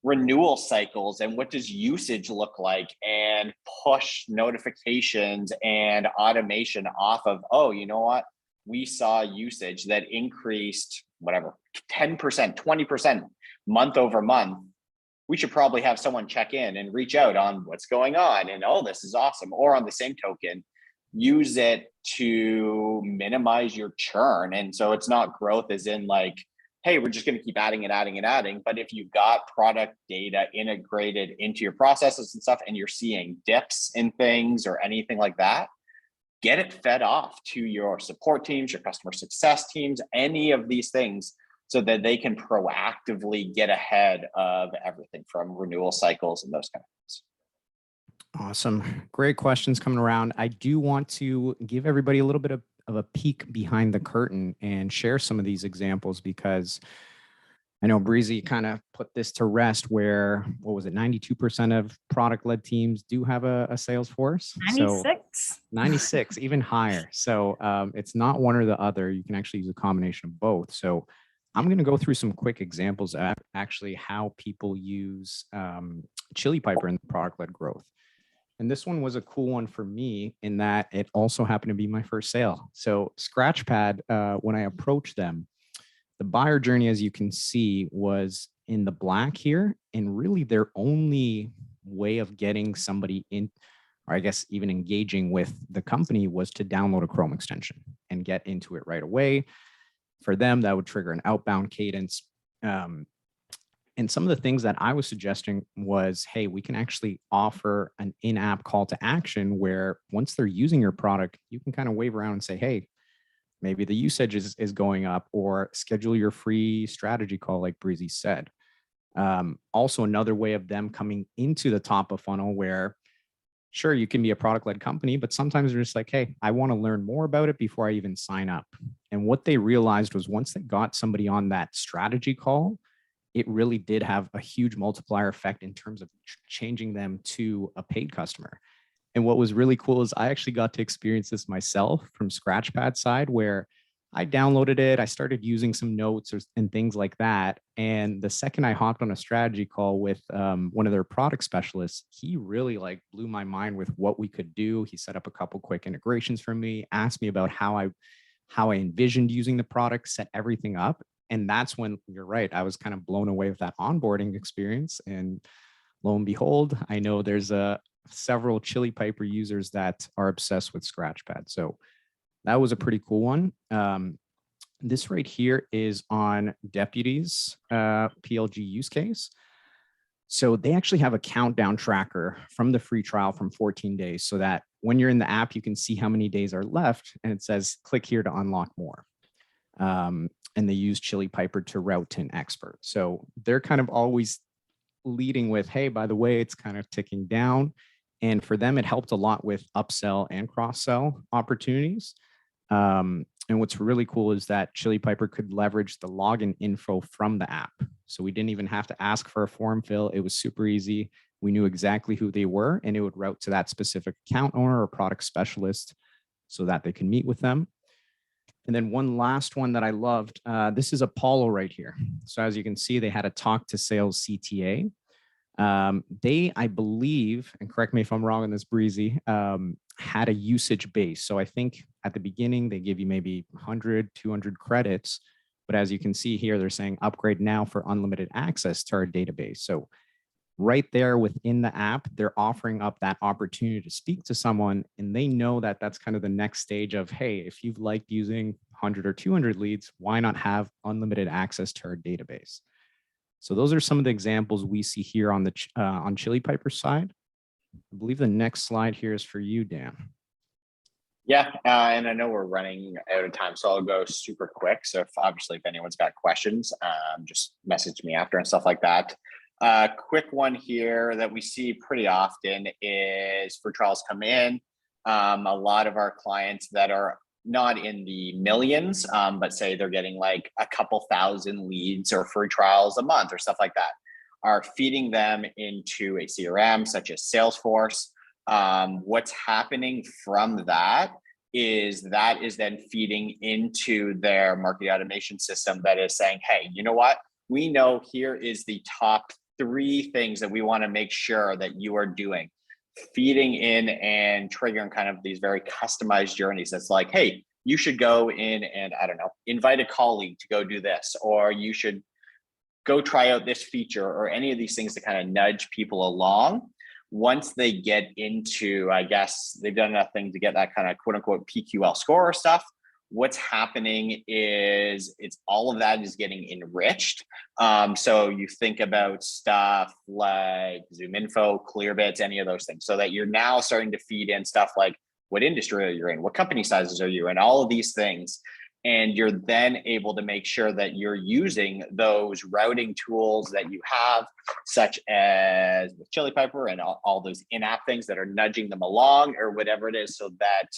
S2: renewal cycles and what does usage look like, and push notifications and automation off of, oh, you know what, we saw usage that increased whatever 10%, 20% month over month. We should probably have someone check in and reach out on what's going on, and oh, this is awesome. Or on the same token, use it to minimize your churn. And so it's not growth as in like, hey, we're just going to keep adding and adding and adding. But if you've got product data integrated into your processes and stuff, and you're seeing dips in things or anything like that, get it fed off to your support teams, your customer success teams, any of these things, so that they can proactively get ahead of everything from renewal cycles and those kind of things.
S1: Awesome. Great questions coming around. I do want to give everybody a little bit of a peek behind the curtain and share some of these examples, because I know Breezy kind of put this to rest where, what was it, 92% of product-led teams do have a sales force.
S3: 96.
S1: So 96, even higher. So it's not one or the other. You can actually use a combination of both. So I'm going to go through some quick examples of actually how people use Chili Piper in product-led growth. And this one was a cool one for me in that it also happened to be my first sale. So Scratchpad, when I approached them, the buyer journey, as you can see, was in the black here. And really their only way of getting somebody in, or I guess even engaging with the company, was to download a Chrome extension and get into it right away. For them, that would trigger an outbound cadence. And some of the things that I was suggesting was, hey, we can actually offer an in-app call to action where once they're using your product, you can kind of wave around and say, hey, maybe the usage is going up, or schedule your free strategy call like Breezy said. Also, another way of them coming into the top of funnel where, sure, you can be a product-led company, but sometimes they're just like, hey, I want to learn more about it before I even sign up. And what they realized was once they got somebody on that strategy call, it really did have a huge multiplier effect in terms of changing them to a paid customer. And what was really cool is I actually got to experience this myself from Scratchpad side, where I downloaded it, I started using some notes and things like that. And the second I hopped on a strategy call with one of their product specialists, he really like blew my mind with what we could do. He set up a couple quick integrations for me, asked me about how I envisioned using the product, set everything up. And that's when, you're right, I was kind of blown away with that onboarding experience. And lo and behold, I know there's several Chili Piper users that are obsessed with Scratchpad. So that was a pretty cool one. This right here is on Deputy's PLG use case. So they actually have a countdown tracker from the free trial from 14 days, so that when you're in the app, you can see how many days are left, and it says, click here to unlock more. And they use Chili Piper to route to an expert. So they're kind of always leading with, hey, by the way, it's kind of ticking down. And for them, it helped a lot with upsell and cross-sell opportunities. And what's really cool is that Chili Piper could leverage the login info from the app. So we didn't even have to ask for a form fill. It was super easy. We knew exactly who they were, and it would route to that specific account owner or product specialist so that they can meet with them. And then one last one that I loved, this is Apollo right here. So as you can see, they had a talk to sales CTA. They, I believe, and correct me if I'm wrong on this, Breezy, had a usage base. So I think at the beginning, they give you maybe 100, 200 credits. But as you can see here, they're saying upgrade now for unlimited access to our database. So right there within the app, they're offering up that opportunity to speak to someone, and they know that that's kind of the next stage of, hey, if you've liked using 100 or 200 leads, why not have unlimited access to our database? So those are some of the examples we see here on the on Chili Piper's side. I believe the next slide here is for you, Dan.
S2: Yeah, and I know we're running out of time, so I'll go super quick. So if anyone's got questions, just message me after and stuff like that. Quick one here that we see pretty often is free trials come in. A lot of our clients that are not in the millions, but say they're getting like a couple thousand leads or free trials a month or stuff like that, are feeding them into a CRM such as Salesforce. What's happening from that is then feeding into their marketing automation system that is saying, hey, you know what? We know here is the top 3 things that we want to make sure that you are doing, feeding in and triggering kind of these very customized journeys. That's like, hey, you should go in and, I don't know, invite a colleague to go do this, or you should go try out this feature, or any of these things to kind of nudge people along. Once they get into, I guess they've done enough things to get that kind of quote unquote PQL score or stuff, what's happening is all of that is getting enriched. So you think about stuff like ZoomInfo, Clearbits, any of those things, so that you're now starting to feed in stuff like what industry are you in, what company sizes are you in, all of these things. And you're then able to make sure that you're using those routing tools that you have, such as with Chili Piper and all those in-app things that are nudging them along or whatever it is, so that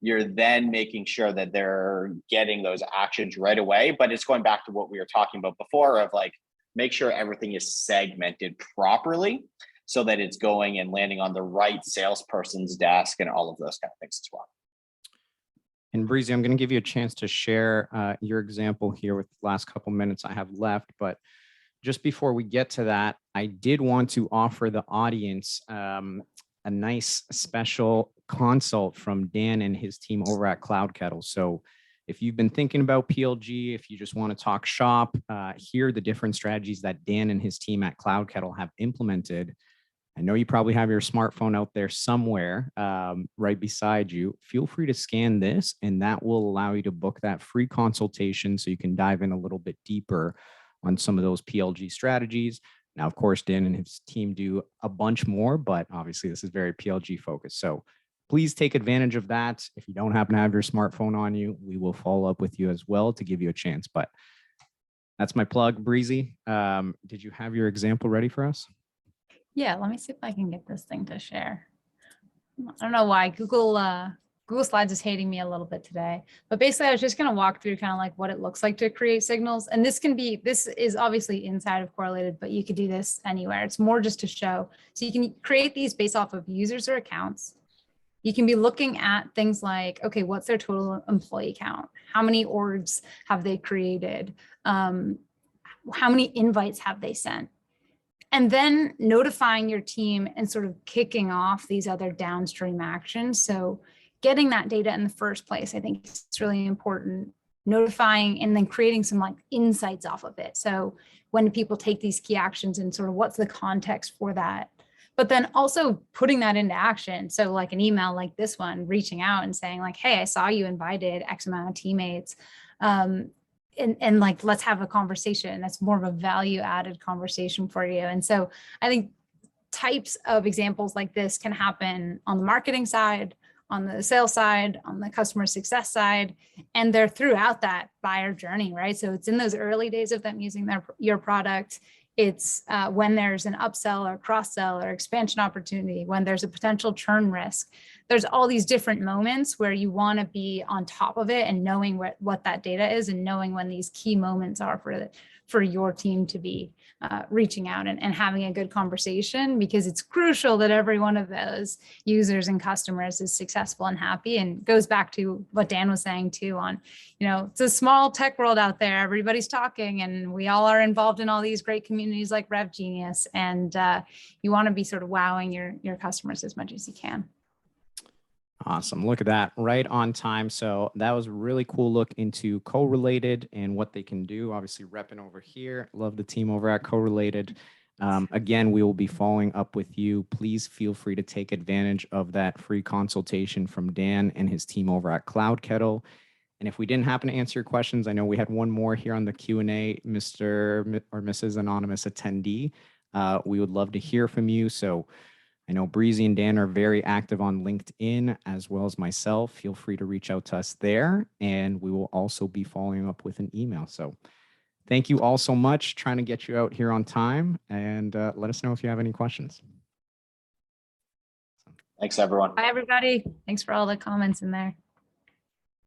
S2: you're then making sure that they're getting those actions right away. But it's going back to what we were talking about before of like, make sure everything is segmented properly so that it's going and landing on the right salesperson's desk and all of those kind of things as well.
S1: And Breezy, I'm going to give you a chance to share your example here with the last couple minutes I have left. But just before we get to that, I did want to offer the audience a nice special consult from Dan and his team over at CloudKettle. So if you've been thinking about PLG, if you just want to talk shop, here are the different strategies that Dan and his team at CloudKettle have implemented. I know you probably have your smartphone out there somewhere right beside you. Feel free to scan this, and that will allow you to book that free consultation so you can dive in a little bit deeper on some of those PLG strategies. Now, of course, Dan and his team do a bunch more, but obviously this is very PLG focused. So please take advantage of that. If you don't happen to have your smartphone on you, we will follow up with you as well to give you a chance. But that's my plug, Breezy. Did you have your example ready for us?
S3: Yeah, let me see if I can get this thing to share. I don't know why Google Slides is hating me a little bit today, but basically I was just going to walk through kind of like what it looks like to create signals. And this is obviously inside of Correlated, but you could do this anywhere. It's more just to show. So you can create these based off of users or accounts. You can be looking at things like, okay, what's their total employee count? How many orgs have they created? How many invites have they sent? And then notifying your team and sort of kicking off these other downstream actions. So getting that data in the first place, I think is really important. Notifying and then creating some like insights off of it. So when do people take these key actions and sort of what's the context for that? But then also putting that into action. So like an email like this one, reaching out and saying like, hey, I saw you invited X amount of teammates. And like, let's have a conversation. That's more of a value added conversation for you. And so I think types of examples like this can happen on the marketing side, on the sales side, on the customer success side, and they're throughout that buyer journey, right? So it's in those early days of them using your product. It's when there's an upsell or cross-sell or expansion opportunity, when there's a potential churn risk. There's all these different moments where you want to be on top of it and knowing what that data is and knowing when these key moments are for your team to be reaching out and having a good conversation, because it's crucial that every one of those users and customers is successful and happy. And goes back to what Dan was saying too on, it's a small tech world out there. Everybody's talking and we all are involved in all these great communities like Rev Genius. And you want to be sort of wowing your customers as much as you can.
S1: Awesome. Look at that. Right on time. So that was a really cool look into Correlated and what they can do. Obviously repping over here. Love the team over at Correlated. Again, we will be following up with you. Please feel free to take advantage of that free consultation from Dan and his team over at CloudKettle. And if we didn't happen to answer your questions, I know we had one more here on the Q&A, Mr. or Mrs. Anonymous Attendee. We would love to hear from you. So I know Breezy and Dan are very active on LinkedIn, as well as myself. Feel free to reach out to us there, and we will also be following up with an email. So thank you all so much. Trying to get you out here on time, and let us know if you have any questions.
S2: Thanks, everyone.
S3: Bye, everybody. Thanks for all the comments in there.